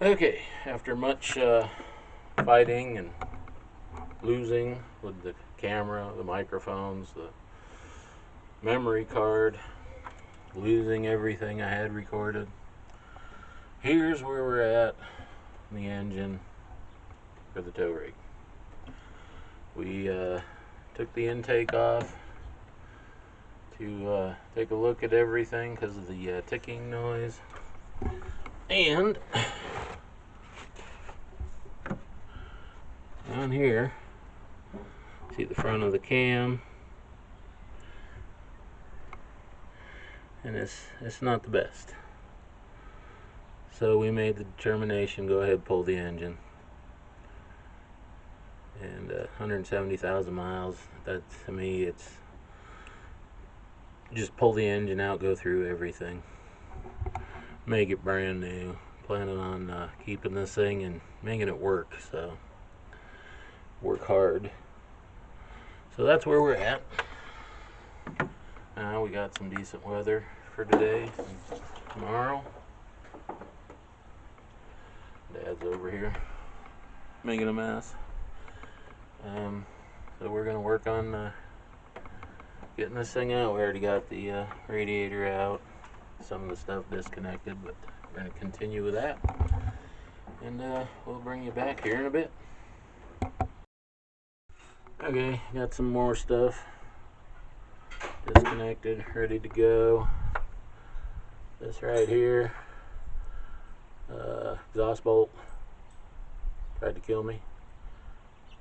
Okay, after much fighting and losing with the camera, the microphones, the memory card, losing everything I had recorded, here's where we're at in the engine for the tow rig. We took the intake off to take a look at everything because of the ticking noise. And down here, see the front of the cam, and it's not the best. So we made the determination, go ahead, pull the engine. And 170,000 miles, that to me, it's just pull the engine out, go through everything, make it brand new. Planning on keeping this thing and making it work, so work hard. So that's where we're at. We got some decent weather for today and tomorrow. Dad's over here making a mess. So we're gonna work on getting this thing out. We already got the radiator out, some of the stuff disconnected, but we're gonna continue with that, and we'll bring you back here in a bit. Okay, got some more stuff disconnected, ready to go. This right here, exhaust bolt tried to kill me.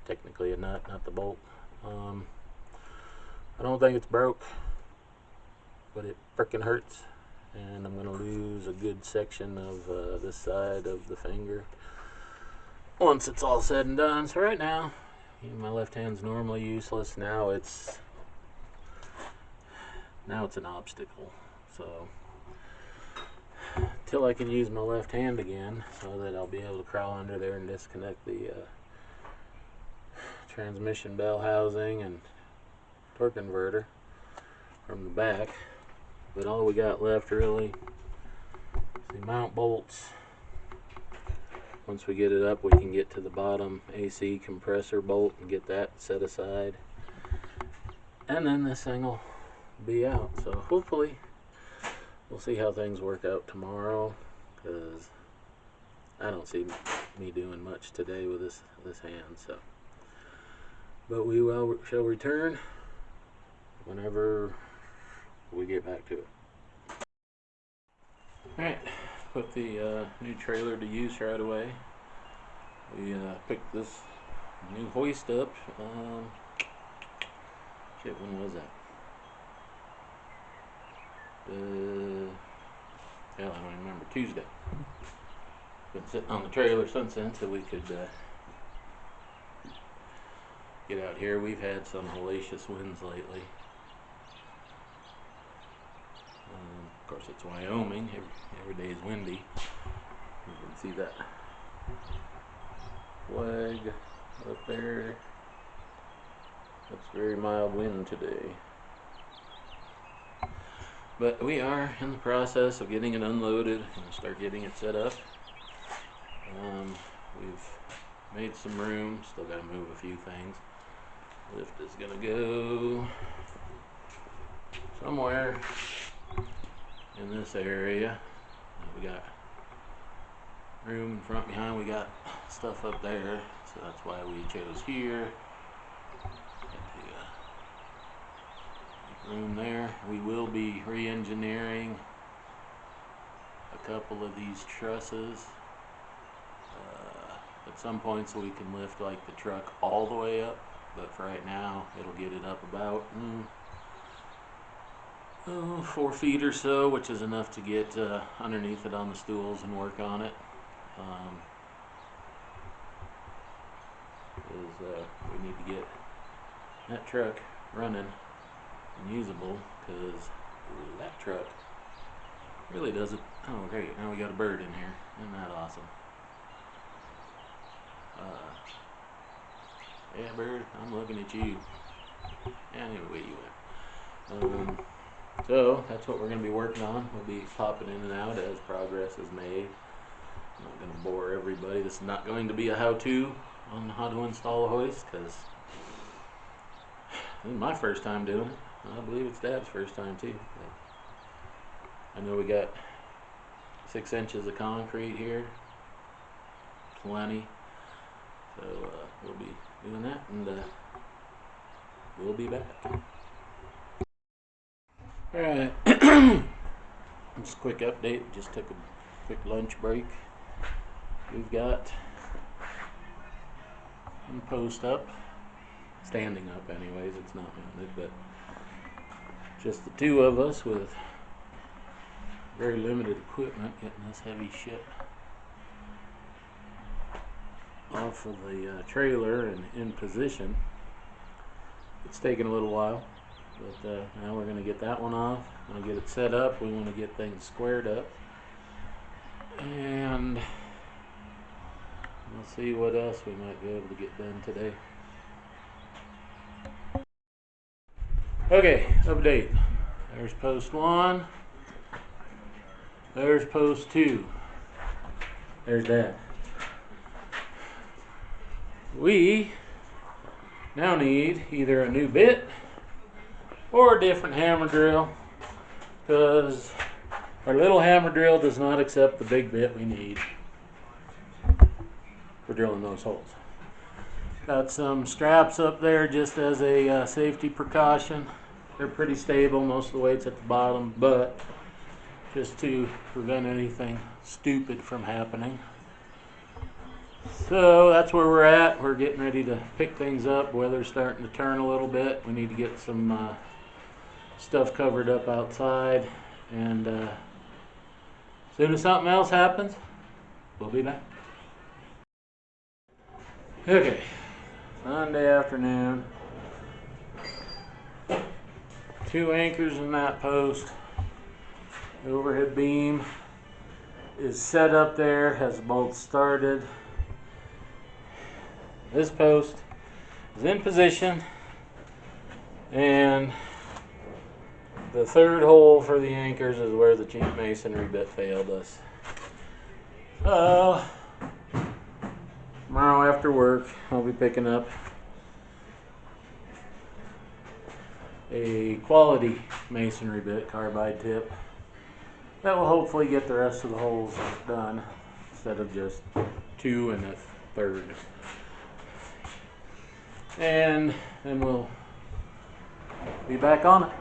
Technically a nut, not the bolt. I don't think it's broke, but it frickin' hurts, and I'm gonna lose a good section of this side of the finger once it's all said and done. So right now, my left hand's normally useless. Now it's an obstacle. So until I can use my left hand again, so that I'll be able to crawl under there and disconnect the transmission bell housing and torque converter from the back. But all we got left really is the mount bolts. Once we get it up, we can get to the bottom AC compressor bolt and get that set aside, and then this thing will be out. So hopefully we'll see how things work out tomorrow, because I don't see me doing much today with this hand. So, but we shall return whenever we get back to it. Alright, put the new trailer to use right away. We picked this new hoist up. Shit, when was that? Hell, I don't even remember. Tuesday. Been sitting on the trailer since then, so we could get out here. We've had some hellacious winds lately. Of course, it's Wyoming. Every day is windy. You can see that flag up there. It's very mild wind today. But we are in the process of getting it unloaded and start getting it set up. We've made some room. Still got to move a few things. Lift is gonna go somewhere in this area. We got room in front, behind. We got stuff up there, so that's why we chose here. Room there. We will be re-engineering a couple of these trusses at some point, so we can lift like the truck all the way up. But for right now, it'll get it up about 4 feet or so, which is enough to get underneath it on the stools and work on it. We need to get that truck running and usable, because that truck really doesn't. Oh great, now we got a bird in here. Isn't that awesome? Yeah, bird, I'm looking at you. Anyway, you went. So that's what we're going to be working on. We'll be popping in and out as progress is made. I'm not going to bore everybody. This is not going to be a how-to on how to install a hoist, because this is my first time doing it. I believe it's Dad's first time too. But I know we got 6 inches of concrete here, plenty. So we'll be doing that, and we'll be back. Alright, just a quick update. Just took a quick lunch break. We've got one post up, standing up anyways, it's not mounted, but just the two of us with very limited equipment getting this heavy shit off of the trailer and in position. It's taken a little while, but now we're going to get that one off. We're going to get it set up. We want to get things squared up, and we'll see what else we might be able to get done today. Okay, update. There's post 1. There's post 2. There's that. We now need either a new bit or a different hammer drill, because our little hammer drill does not accept the big bit we need for drilling those holes. Got some straps up there just as a safety precaution. They're pretty stable, most of the weight's at the bottom, but just to prevent anything stupid from happening. So that's where we're at. We're getting ready to pick things up. Weather's starting to turn a little bit. We need to get some stuff covered up outside, and as soon as something else happens, we'll be back. Okay, Sunday afternoon. 2 anchors in that post. The overhead beam is set up there, has bolts started. This post is in position, and the 3rd hole for the anchors is where the cheap masonry bit failed us. So tomorrow after work, I'll be picking up a quality masonry bit, carbide tip, that will hopefully get the rest of the holes done instead of just 2 and a 3rd. And then we'll be back on it.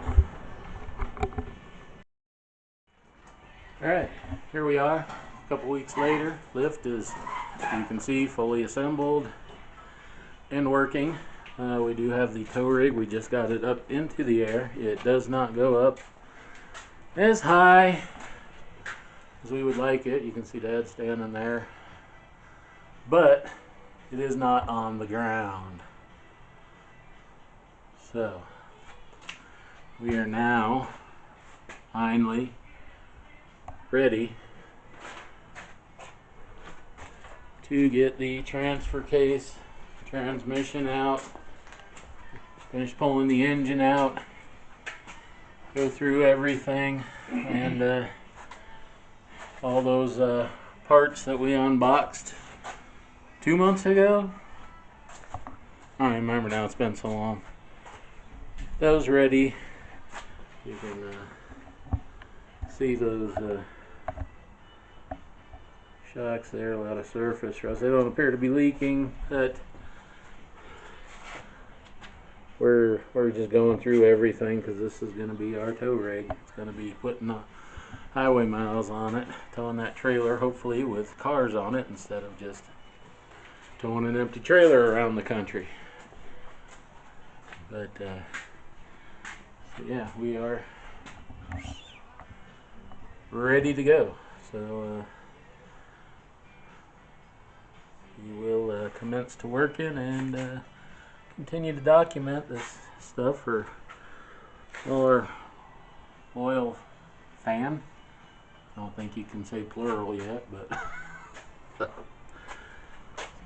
Alright, here we are, a couple weeks later. Lift is, you can see, fully assembled and working. We do have the tow rig. We just got it up into the air. It does not go up as high as we would like it. You can see Dad standing there, but it is not on the ground. So we are now finally ready to get the transfer case, transmission out, finish pulling the engine out, go through everything, and all those parts that we unboxed 2 months ago. I don't even remember now, it's been so long. Those ready. You can see those shocks there, a lot of surface rust. They don't appear to be leaking, but we're just going through everything because this is going to be our tow rig. It's going to be putting the highway miles on it, towing that trailer hopefully with cars on it instead of just towing an empty trailer around the country. But so yeah, we are ready to go. So we will commence to working and continue to document this stuff for our oil fan. I don't think you can say plural yet, but so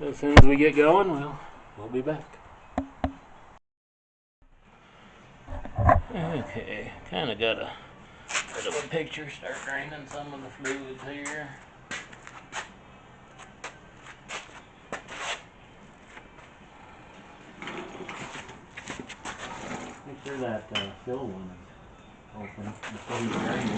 as soon as we get going, we'll be back. Okay, kind of got a bit of a picture. Start draining some of the fluids here. sure that fill one is open before you grind it.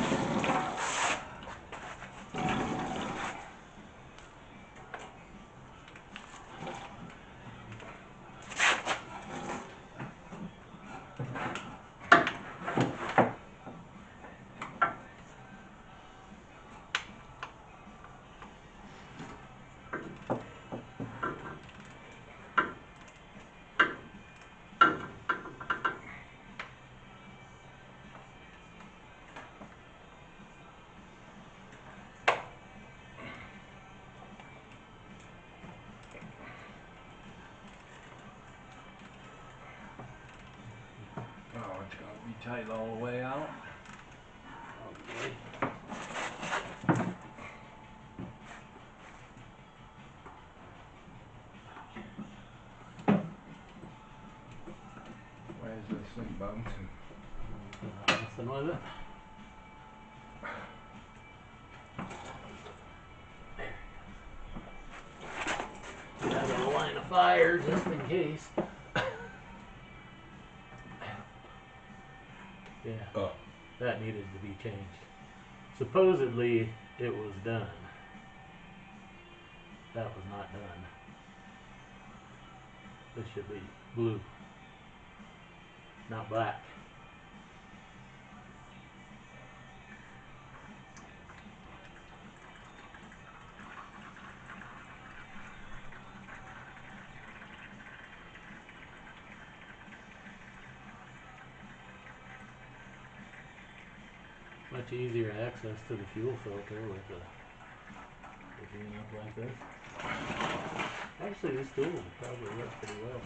Oh, it's gonna be tight all the way out. Okay. Why is this thing bouncing? Messing with it. Got a line of fire just in case. Yeah, Oh. that needed to be changed. Supposedly it was done. That was not done. This should be blue, not black. Much easier access to the fuel filter with it being up like this. Actually, this tool will probably work pretty well.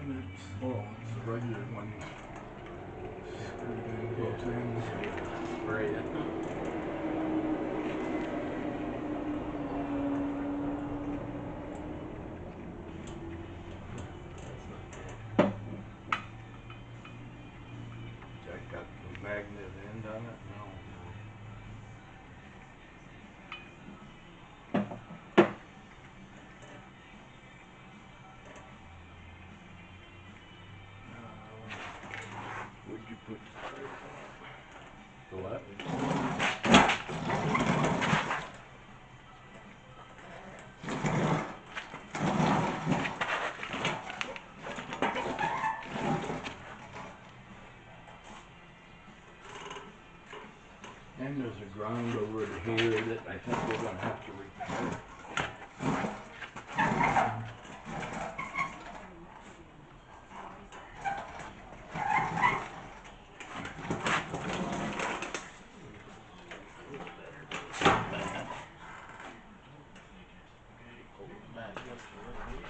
And it's the regular one. Screwed in both ends. Spray it. That's not good. That got the magnet end on it? No, no. Would you put The what? And there's a ground over here that I think we're gonna have to repair. Hold it back just a little bit.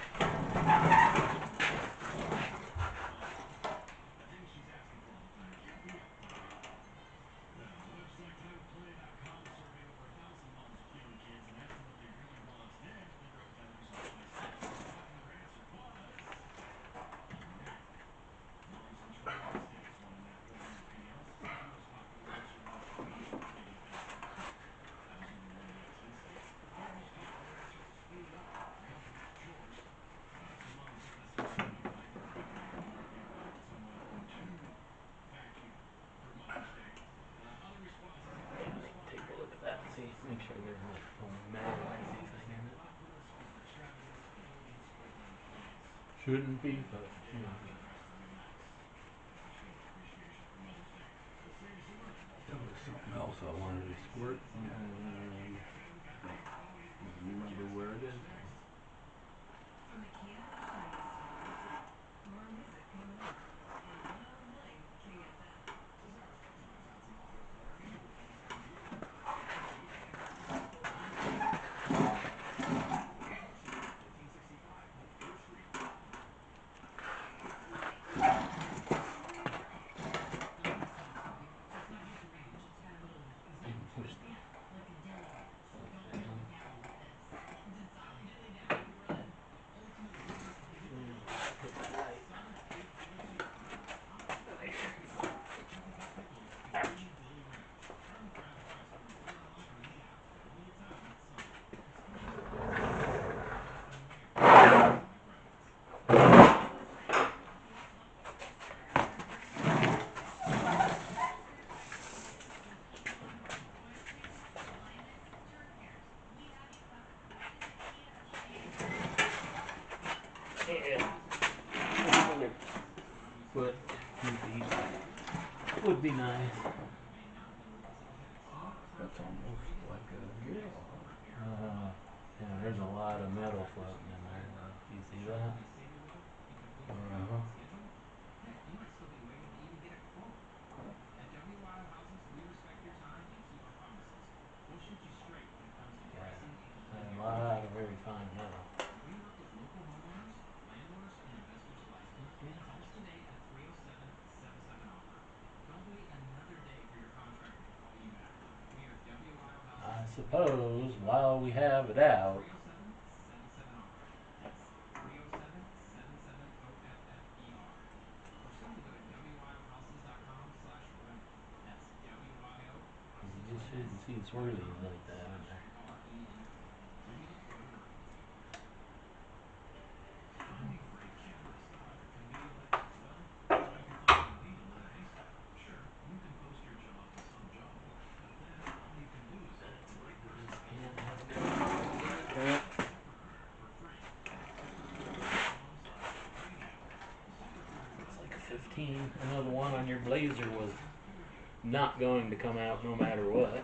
Take a look at that. See, make sure there's no metal or anything in it. Shouldn't be, but you know. There was something else I wanted to squirt. Remember where it is? Push be nice. That's almost like a gearbox. Yeah, there's a lot of metal floating in there. Do you see that? Uh-huh. A lot of very fine metal. I suppose while we have it out, you just shouldn't see swirlies like that in there. Yeah. 15. I know the one on your Blazer was not going to come out no matter what.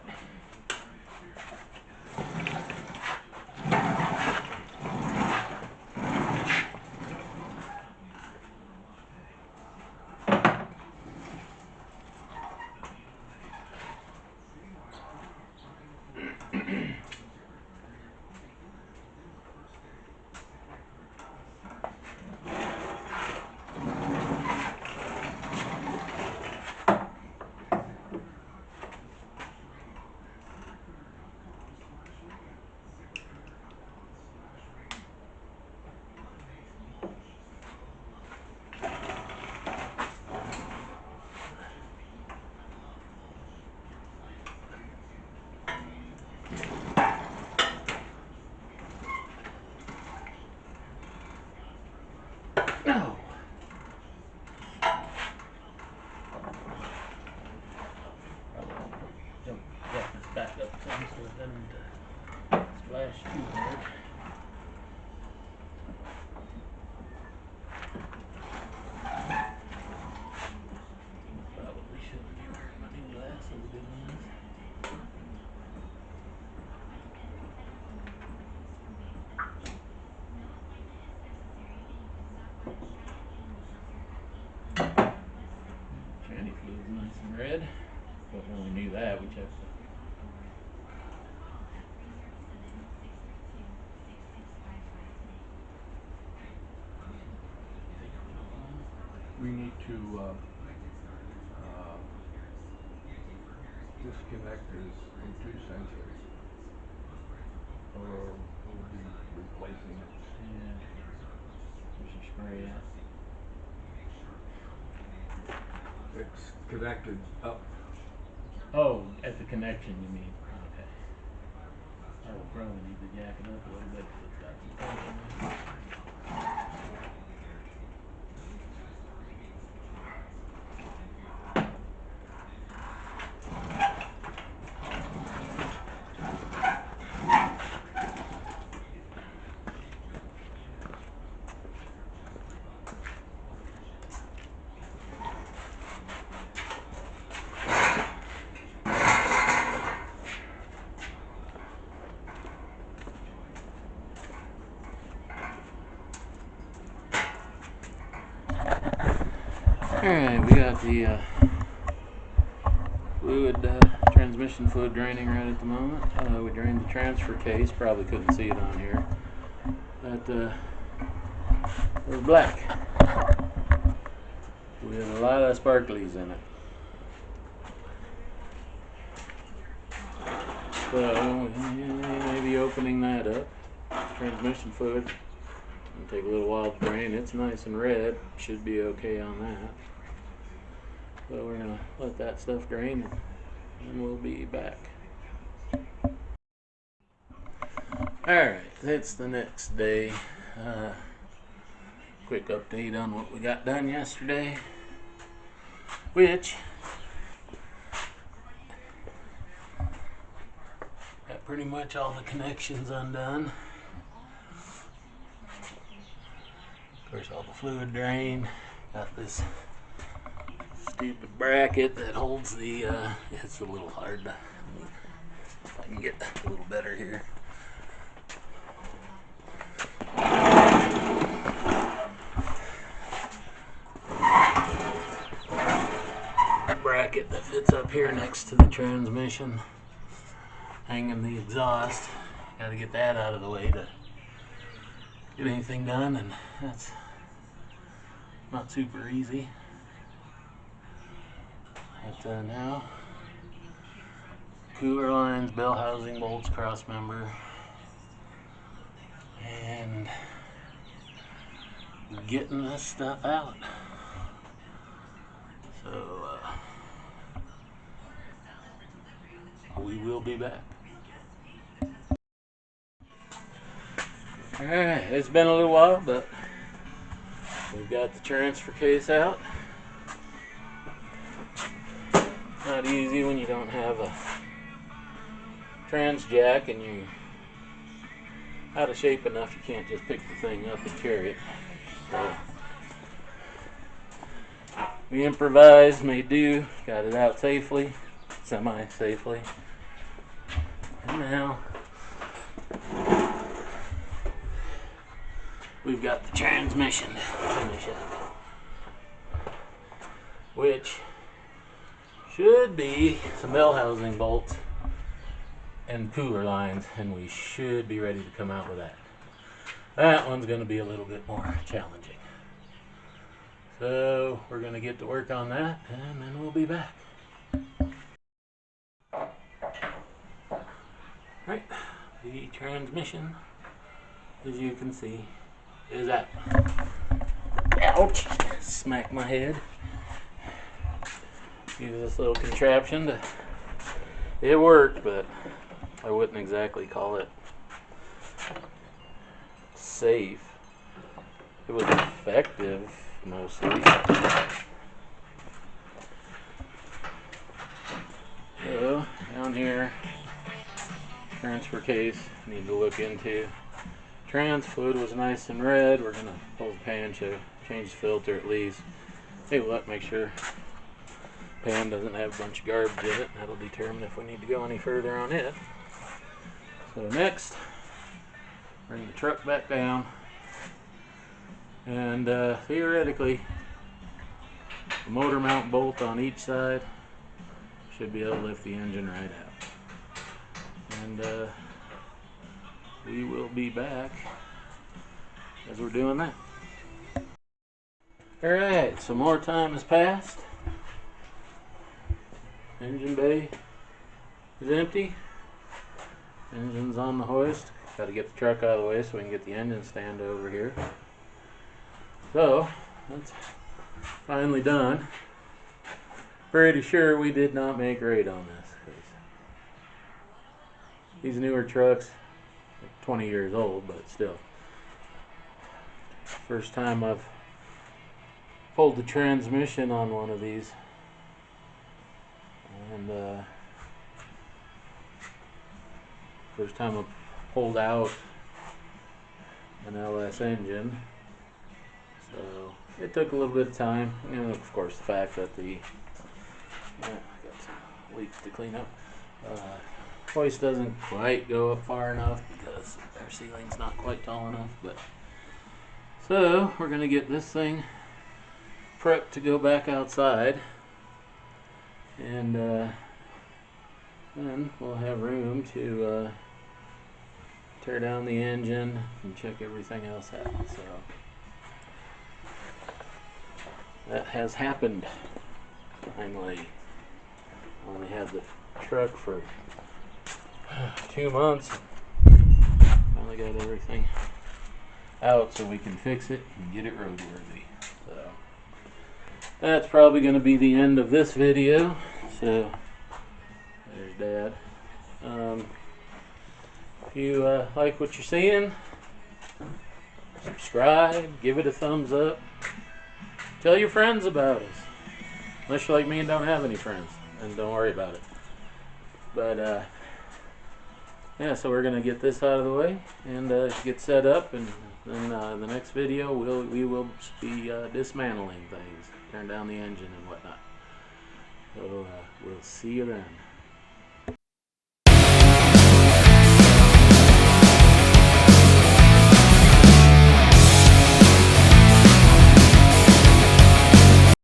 No. Jump this back up some so it doesn't splash too hard. Probably shouldn't be wearing my new glasses doing this. Tranny fluid's nice and red. But when we knew that, we checked the We need to disconnect his O2 sensor, or we'll be replacing it. yeah. Where's your spray at? It's connected up. Oh, at the connection you mean? Okay. I will probably need to jack it up a little bit because it's got some tension there. Alright, we got the transmission fluid draining right at the moment. We drained the transfer case, probably couldn't see it on here. But it was black with a lot of sparklies in it. So maybe opening that up. Transmission fluid. It'll take a little while to drain. It's nice and red. Should be okay on that. So we're gonna let that stuff drain and we'll be back. Alright, it's the next day. Quick update on what we got done yesterday, which got pretty much all the connections undone. Of course, all the fluid drained. Got this stupid bracket that holds the, it's a little hard to, if I can get a little better here. Bracket that fits up here next to the transmission, hanging the exhaust. Got to get that out of the way to get anything done, and that's not super easy. But now, cooler lines, bell housing bolts, cross member, and getting this stuff out. So we will be back. Alright, it's been a little while, but we've got the transfer case out. Not easy when you don't have a trans jack and you're out of shape enough you can't just pick the thing up and carry it. So we improvised, made do, got it out safely, semi-safely. And now we've got the transmission to finish up, which should be some bell housing bolts and cooler lines, and we should be ready to come out with that. That one's going to be a little bit more challenging. So we're going to get to work on that, and then we'll be back. Right, the transmission, as you can see, is out. Ouch! Smack my head. Use this little contraption to, it worked, but I wouldn't exactly call it safe. It was effective mostly. So down here, transfer case, need to look into. Trans fluid was nice and red. We're gonna pull the pan, change the filter at least. Take a look, make sure pan doesn't have a bunch of garbage in it. That'll determine if we need to go any further on it. So next, bring the truck back down, and theoretically, the motor mount bolt on each side should be able to lift the engine right out. And we will be back as we're doing that. Alright, some more time has passed. Engine bay is empty. Engine's on the hoist. Got to get the truck out of the way so we can get the engine stand over here. So, that's finally done. Pretty sure we did not make great on this. These newer trucks, 20 years old, but still. First time I've pulled the transmission on one of these. And first time I pulled out an LS engine, so it took a little bit of time, and of course the fact that the got some leaks to clean up. Hoist doesn't quite go up far enough because our ceiling's not quite tall enough, but so we're gonna get this thing prepped to go back outside. And then we'll have room to tear down the engine and check everything else out. So that has happened finally. Only had the truck for 2 months. Finally got everything out so we can fix it and get it roadworthy. So that's probably going to be the end of this video. So there's Dad. If you like what you're seeing, subscribe, give it a thumbs up, tell your friends about us. Unless you're like me and don't have any friends, and don't worry about it. But yeah, so we're gonna get this out of the way and get set up, and then the next video we will be dismantling things, turn down the engine and whatnot. We'll see you then.